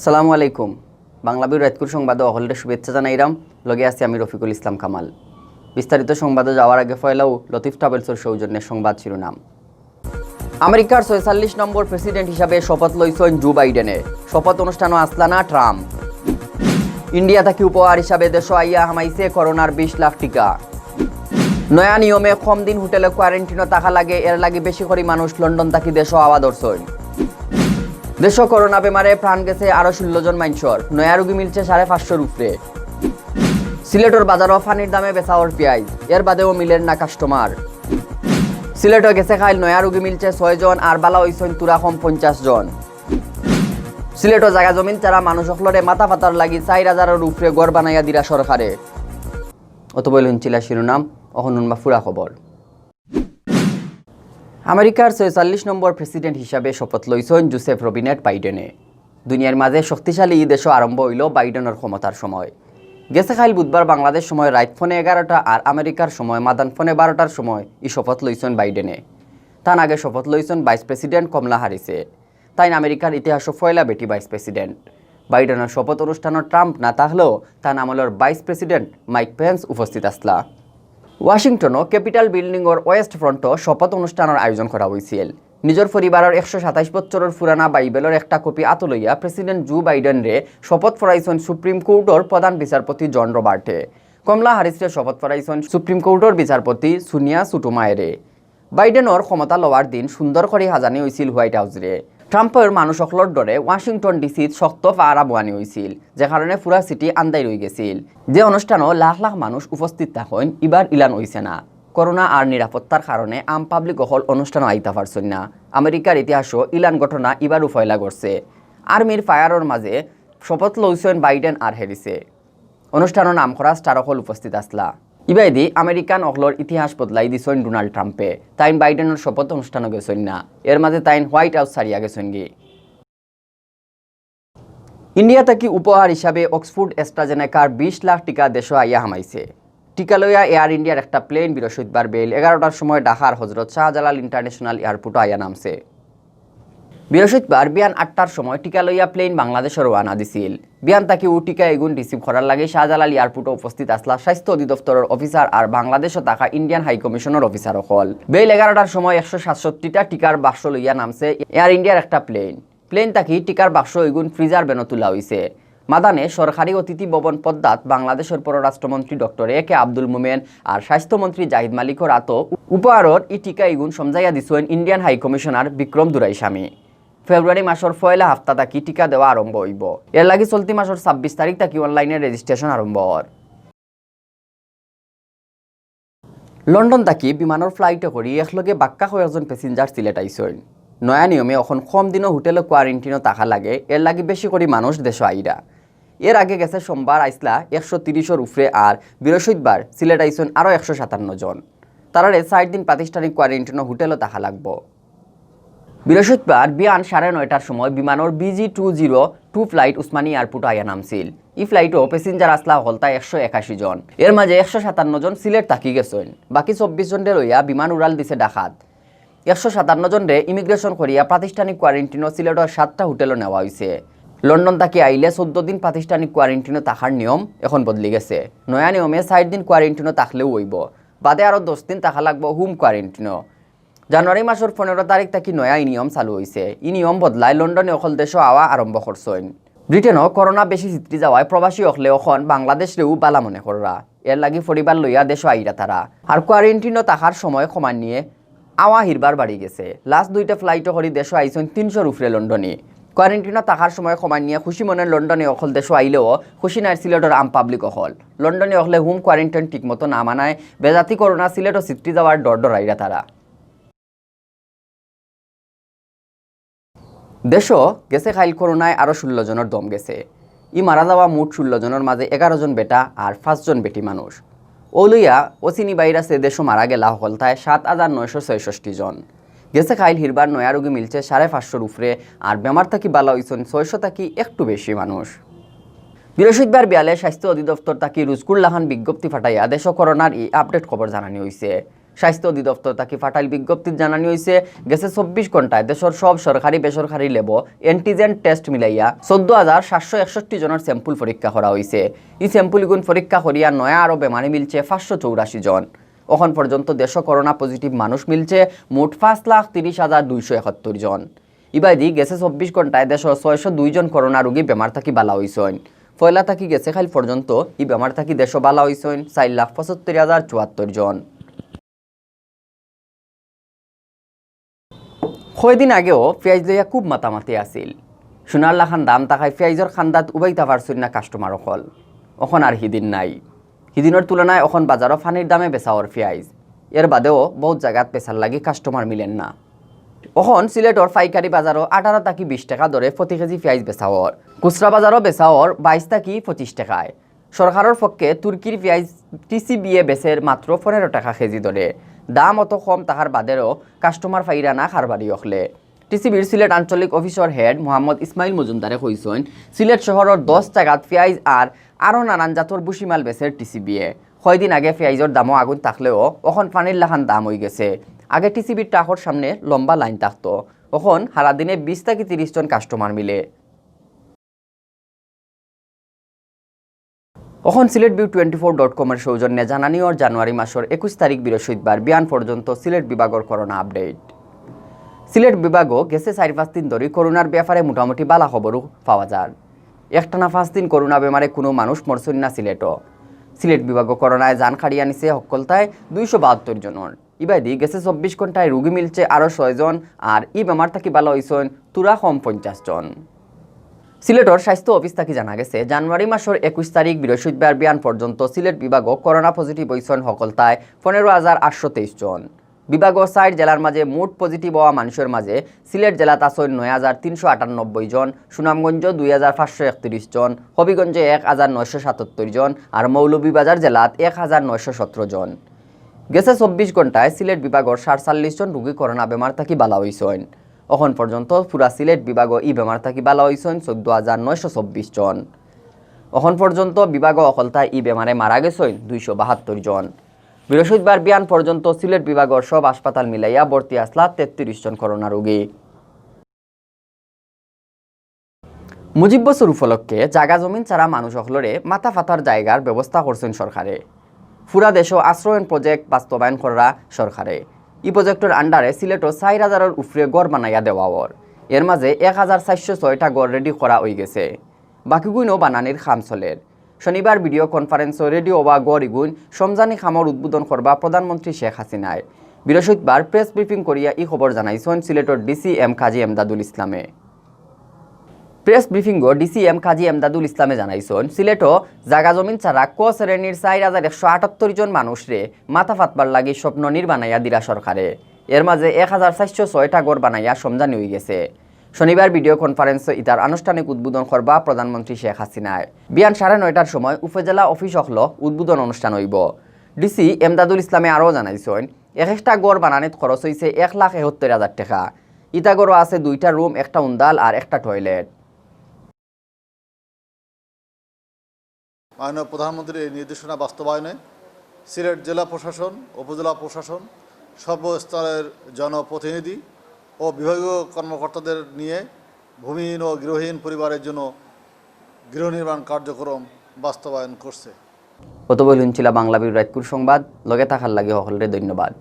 আসসালামু আলাইকুম। বাংলাবিউর রাতকুর সংবাদে অহলরে শুভেচ্ছা জানাইরাম। লগে আছি আমি রফিকুল ইসলাম কামাল। বিস্তারিত সংবাদে যাওয়ার আগে ফয়লাও লতিফ ট্রাভেলসের সৌজন্যে সংবাদ শিরোনাম। আমেরিকার ৪৬ নম্বর প্রেসিডেন্ট হিসাবে শপথ লইছেন জো বাইডেনে। শপথ অনুষ্ঠানও আসলা না ট্রাম্প। ইন্ডিয়া থাকি উপহার হিসাবে দেশ আইয়া হামাইছে করোনার ২০ লাখ টিকা। নয়া নিয়মে কম দিন হোটেলে কোয়ারেন্টিনও থাকা লাগে, এর লাগে বেশি করে মানুষ লন্ডন থাকি দেশ আওয়া ধরছেন। দেশ করোনা বেমারে প্রাণ গেছে আরো ১৬ জন মানুষের। নয়া রোগী মিলছে ৫৫০ উপরে। সিলেটের বাজারও ফানির দামে বেচাওর পেঁয়াজ, এর বাদেও মিলের না কাস্টমার। সিলেটও গেছে খাইল নয়া রোগী মিলছে ৬ জন, আর বালা হইছেন তুরা কম ৫০ জন। সিলেটও জায়গা জমিন ছাড়া মানুষ সকলরে মাথা ফাতার লাগি ৪,০০০-এর উপরে গড় বানাইয়া দিরা সরকারে। অত বলুন চিলা শিরোনাম, অহনুন বা ফুরা খবর। আমেরিকার ৪৬ নম্বর প্রেসিডেন্ট হিসাবে শপথ লইছেন জোসেফ রবিনেট বাইডেনে। দুনিয়ার মাঝে শক্তিশালী ই দেশও আরম্ভ হইল বাইডেনের ক্ষমতার সময়। গেছে খাইল বুধবার বাংলাদেশ সময় রাত ফোনে ১১টা আর আমেরিকার সময় মাদান ফোনে ১২টার সময় ই শপথ লইছেন বাইডেনে। তার আগে শপথ লইছেন ভাইস প্রেসিডেন্ট কমলা হারিসে। তাই আমেরিকার ইতিহাসও ফয়লা বেটি ভাইস প্রেসিডেন্ট। বাইডেনের শপথ অনুষ্ঠানত ট্রাম্প না থাকলেও তার আমলের ভাইস প্রেসিডেন্ট মাইক পেন্স উপস্থিত আসলা। ওয়াশিংটনও ক্যাপিটাল বিল্ডিংর ওয়েস্ট ফ্রন্টও শপথ অনুষ্ঠানের আয়োজন করা হয়েছিল। নিজের পরিবারের ১২৭ বছরের পুরানা বাইবেলের একটা কপি আত লইয়া প্রেসিডেন্ট জো বাইডেনরে শপথ পড়াইছেন সুপ্রিম কোর্টের প্রধান বিচারপতি জন রবার্টে। কমলা হারিসরে শপথ পড়াইছেন সুপ্রিম কোর্টের বিচারপতি সোনিয়া সুটোমায়েরে। বাইডেনের ক্ষমতা লওয়ার দিন সুন্দর করে সাজানি হয়েছিল হোয়াইট হাউসরে। ট্রাম্পের মানুষ সকলের দরে ওয়াশিংটন ডিসিত শক্ত পাহারা বোয়ানি হয়েছিল, যে কারণে পুরা সিটি আন্দাই রয়ে গেছিল। যে অনুষ্ঠানও লাখ লাখ মানুষ উপস্থিত থাকেন এবার ইলান হয়েছে না। করোনা আর নিরাপত্তার কারণে আম পাবলিক অকল অনুষ্ঠানও আইতা পারছেন না। আমেরিকার ইতিহাসও ইলান ঘটনা এবারও ফয়লা করছে। আর্মির ফায়ারের মাঝে শপথ লইছেন বাইডেন আর হ্যারিসে। অনুষ্ঠানের নাম করা স্টার অকল উপস্থিত আসলা। ইবাইদি আমেরিকান অকলর ইতিহাস বদলাই দিছেন ডোনাল্ড ট্রাম্পে। তাইন বাইডেনের শপথ অনুষ্ঠানও গেছেন না, এর মাঝে তাইন হোয়াইট হাউস ছাড়িয়া গেছেন গি। ইন্ডিয়া থাকি উপহার হিসাবে অক্সফোর্ড অ্যাস্ট্রাজেনেকার ২০ লাখ টিকা দেশ আইয়া হামাইছে। টিকা লইয়া এয়ার ইন্ডিয়ার একটা প্লেন বৃহস্পতিবার বেল ১১টার সময় ঢাকার হজরত শাহজালাল ইন্টারন্যাশনাল এয়ারপোর্টে আইয়া নামছে। বৃহস্পতিবার বিয়ান ৮টার সময় টিকা লইয়া প্লেন বাংলাদেশের রওনা দিছিল। বিয়ান তাকে ও টিকা এগুন রিসিভ করার লাগে শাহজালাল এয়ারপোর্টে উপস্থিত আসলা স্বাস্থ্য অধিদপ্তরের অফিসার আর বাংলাদেশে থাকা ইন্ডিয়ান হাই কমিশনের অফিসার হল। বেল ১১টার সময় ১৬৭টা টিকার বাক্স লইয়া নামছে এয়ার ইন্ডিয়ার একটা প্লেন তাকে টিকার বাক্স এগুন ফ্রিজার বেনো তোলা হয়েছে। মাদানে সরকারি অতিথি ভবন পদ্মাত বাংলাদেশের পররাষ্ট্রমন্ত্রী ডক্টর এ কে আব্দুল মোমেন আর স্বাস্থ্যমন্ত্রী জাহিদ মালিকর আতো উপহারর ই টিকা এগুন সমজাইয়া দিছেন ইন্ডিয়ান হাই কমিশনার বিক্রম দুরাইস্বামী। ফেব্রুয়ারি মাসের পয়লা হাফতা থাকি টিকা দেওয়া আরম্ভ হইব। এর লাগে চলতি মাসের ২৬ তারিখ থাকি অনলাইনে রেজিস্ট্রেশন আরম্ভ হওয়ার। লন্ডন থাকি বিমানের ফ্লাইটে করি একলগে বাক্কা কয়েকজন প্যাসেঞ্জার সিলেট আইসেন। নয়া নিয়মে এখন কম দিনও হোটেলে কোয়ারেন্টিনও থাকা লাগে, এর লাগে বেশি করে মানুষ দেশ আইরা। এর আগে গেছে সোমবার আইসলা ১৩০-এর উপরে, আর বৃহস্পতিবার সিলেট আইসেন আরও ১৫৭ জন। তারারে ৪ দিন প্রাতিষ্ঠানিক কোয়ারেন্টিনও হোটেলও থাকা লাগব। বৃহস্পতিবার বিয়ান ৯:৩০টার সময় বিমানের BG202 ফ্লাইট উসমানী এয়ারপোর্টে আইয়া নামছিল। এই ফ্লাইটও প্যাসেঞ্জার আসলা হলতা ১৮১ জন। এর মাঝে ১৫৭ জন সিলেট থাকি গেছেন। বাকি ২৪ জনরে লইয়া বিমান উড়াল দিছে ঢাকাত। ১৫৭ জনরে ইমিগ্রেশন করিয়া প্রাতিষ্ঠানিক কোয়ারেন্টিনও সিলেটের ৭টা হোটেলও নেওয়া হয়েছে। লন্ডন থাকি আইলে ১৪ দিন প্রাতিষ্ঠানিক কোয়ারেন্টিনও থাকার নিয়ম এখন বদলি গেছে। নয়া নিয়মে ৪ দিন কোয়ারেন্টিনও থাকলেও হইব, বাদে আরও ১০ দিন থাকা লাগবো হোম কোয়ারেন্টিনও। জানুয়ারি মাসের ১৫ তারিখ থাকি নয়া এই নিয়ম চালু হয়েছে। এই নিয়ম বদলায় লন্ডনে অকল দেশ আওয়া আরম্ভ করছেন। ব্রিটেনও করোনা বেশি চিত্রি যাওয়ায় প্রবাসী অকলে এখন বাংলাদেশরেও বালা মনে কররা। এর লাগি পরিবার লইয়া দেশ আইরা তারা। আর কোয়ারেন্টিনও থাকার সময় সমান নিয়ে আওয়া হিরবার বাড়ি গেছে। লাস্ট 2টা ফ্লাইটও করি দেশ আইসেন ৩০০-র উপরে লন্ডনে। কোয়ারেন্টিনও থাকার সময় সমান নিয়ে খুশি মনে লন্ডনে অকল দেশ আইলেও খুশি নাই সিলেটের আম পাবলিক অকল। লন্ডনে অকলে হোম কোয়ারেন্টাইন ঠিকমতো না মানায় বেজাতি করোনা সিলেটও চিত্রি যাওয়ার ডর আইরা তারা। দেশও গেছে খাইল করোনায় আরও ১৬ জনের দম গেছে। ই মারা যাওয়া মোট ১৬ জনের মাঝে ১১ জন বেটা আর ৫ জন বেটি মানুষ। ও লইয়া অচিনি ভাইরাসে দেশও মারা গেলা হলতায় ৭,৯৬৬ জন। গেছে খাইল হিরবার নয়া রোগী মিলছে ৫৫০-র উপরে, আর বেমার থাকি বালা হইছেন ৬০০ থাকি একটু বেশি মানুষ। বৃহস্পতিবার বিয়ালে স্বাস্থ্য অধিদপ্তর থাকি রুজকুল্লাহান বিজ্ঞপ্তি ফাটাইয়া দেশ করোনার ই আপডেট খবর জানানি হয়েছে। স্বাস্থ্য অধিদপ্তর তাকে ফাটাইল বিজ্ঞপ্তিত জানানি হয়েছে গেছে 24 ঘন্টায় দেশের সব সরকারি বেসরকারি ল্যাব অ্যান্টিজেন টেস্ট মিলাইয়া 14,761 জনের স্যাম্পল পরীক্ষা করা হয়েছে। এই স্যাম্পলগুন পরীক্ষা করিয়া নয়া আরও বেমারি মিলছে 584 জন। এখন পর্যন্ত দেশ করোনা পজিটিভ মানুষ মিলছে মোট 5,30,271 জন। ইবাদি গেছে 24 ঘন্টায় দেশের 602 জন করোনা রোগী বেমার থাকি বালা হয়েছেন। পয়লা থাকি গেছে খাইল পর্যন্ত এই বেমার থাকি দেশ বালা হয়েছেন 4,75,074 জন। কয়দিন আগেও পেঁয়াজ লইয়া খুব মাতামাতি আছিল। সোনার লাখান দাম থাকায় পেঁয়াজের খান্দাত উবাইতা পারছই না কাস্টমার অকল। এখন আর হিদিন নাই। হিদিনের তুলনায় এখন বাজারও ফানির দামে বেচাওয়ার পেঁয়াজ। এর বাদেও বহুত জায়গাত পেশার লাগি কাস্টমার মিলেন না। এখন সিলেটর পাইকারি বাজারও 18 থেকে 20 টাকা দরে প্রতি কেজি পেঁয়াজ বেচাওয়ার, খুচরা বাজারও বেচাওয়ার 22 থেকে 25 টাকায়। সরকারের পক্ষে তুর্কির পেঁয়াজ টিসিবিএ বেচের মাত্র 15 টাকা কেজি দরে। দাম অত কম তাহার বাদেরও কাস্টমার ফাইরা না খারবারি অখলে। টিসিবির সিলেট আঞ্চলিক অফিসর হেড মোহাম্মদ ইসমাইল মজুমদারে কইছেন সিলেট শহরের 10 জায়গাত পেঁয়াজ আর আরও নানান জাতর বুসিমাল বেচের টিসিবিএ। কয়দিন আগে পেঁয়াজের দামও আগুন থাকলেও এখন পানির লাখান দাম হয়ে গেছে। আগে টিসিবির টাকর সামনে লম্বা লাইন থাকতো, এখন সারাদিনে 20 থেকে 30 জন কাস্টমার মিলে। এখন সিলেটভিউ24.com এর সৌজন্যে জানানিওর জানুয়ারি মাসের 21 তারিখ বৃহস্পতিবার বিয়ান পর্যন্ত সিলেট বিভাগের করোনা আপডেট। সিলেট বিভাগও গেছে 4-5 দিন ধরে করোনার ব্যাপারে মোটামুটি বালা খবরও পাওয়া যায়। একটানা 5 দিন করোনা বেমারে কোনো মানুষ মরছেন না সিলেটও। সিলেট বিভাগও করোনায় জান খাড়িয়ে আনিছে সকলতায় 272 জনের। ইবাদি গেছে 24 ঘন্টায় রোগী মিলছে আরও 6 জন আর ই বেমার থাকি ভালো হয়েছেন তুরা কম 50 জন। সিলেটর স্বাস্থ্য অফিস থেকে জানা গেছে জানুয়ারি মাসের 21 তারিখ বৃহস্পতিবার বিয়ান পর্যন্ত সিলেট বিভাগও করোনা পজিটিভ হয়েছেন সকলতায় 15,823 জন। বিভাগও 4 জেলার মাঝে মোট পজিটিভ হওয়া মানুষের মাঝে সিলেট জেলাত আছেন 9,398 জন, সুনামগঞ্জ 2,531 জন, হবিগঞ্জে 1,977 জন আর মৌলভীবাজার জেলাত 1,917 জন। গেছে 24 ঘন্টায় সিলেট বিভাগের 47 জন রোগী করোনা বেমার থাকি বালা হয়েছেন। এখন পর্যন্ত পুরা সিলেট বিভাগও ই বেমার থাকি বালা হয়েছেন 14,924 জন। এখন পর্যন্ত বিভাগও অকলতায় ই বেমারে মারা গেছেন 272 জন। বৃহস্পতিবার বিয়ান পর্যন্ত সিলেট বিভাগের সব হাসপাতাল মিলাইয়া ভর্তি আসলা 33 জন করোনা রোগী। মুজিব বছর উপলক্ষে জাগা জমিন ছাড়া মানুষ অকলরে মাথা ফাতার জায়গার ব্যবস্থা করছেন সরকারে। পুরা দেশও আশ্রয়ন প্রজেক্ট বাস্তবায়ন করা সরকারে। এই প্রজেক্টের আন্ডারে সিলেটও 4,000-এর উপরে গড় বানাইয়া দেওয়ার। এর মাঝে 1,406টা গড় রেডি করা হয়ে গেছে। বাকিগুইনও বানানির খাম চলের। শনিবার ভিডিও কনফারেন্সও রেডি হওয়া গড় ইগুন সমজানি খামর উদ্বোধন করবা প্রধানমন্ত্রী শেখ হাসিনায়। বৃহস্পতিবার প্রেস ব্রিফিং করিয়া এই খবর জানাইছেন সিলেটর ডিসি এম কাজী এমদাদুল ইসলামে। Press ব্রিফিংও DC M Kazi Emdadul ইসলামে জানাইছেন সিলেটও জাগা জমিন ছাড়া ক শ্রেণীর 4,178 জন মানুষরে মাথা ফাতবার লাগি স্বপ্ন নির্বাণাইয়া দিলা সরকারে। এর মাঝে 1,406টা গড় বানাইয়া সমজানি হয়ে গেছে। শনিবার ভিডিও কনফারেন্সে ইতার আনুষ্ঠানিক উদ্বোধন করবা প্রধানমন্ত্রী শেখ হাসিনায়। বিয়ান 9:30টার সময় উপজেলা অফিস হল উদ্বোধন অনুষ্ঠান হইব। ডিসি এমদাদুল ইসলামে আরও জানাইছেন একটা গড় বানানিত খরচ হয়েছে 1,71,000 টাকা। ইটা গড়ও আছে 2টা রুম, একটা উন্দাল আর একটা টয়লেট। মাননীয় প্রধানমন্ত্রীর এই নির্দেশনা বাস্তবায়নে সিলেট জেলা প্রশাসন, উপজেলা প্রশাসন, সর্বস্তরের জনপ্রতিনিধি ও বিভাগীয় কর্মকর্তাদের নিয়ে ভূমিহীন ও গৃহহীন পরিবারের জন্য গৃহ নির্মাণ কার্যক্রম বাস্তবায়ন করছে। কত বলুন ছিল বাংলাভিউ রাতকুর সংবাদ লগে থাকার লাগে সকলরে ধন্যবাদ।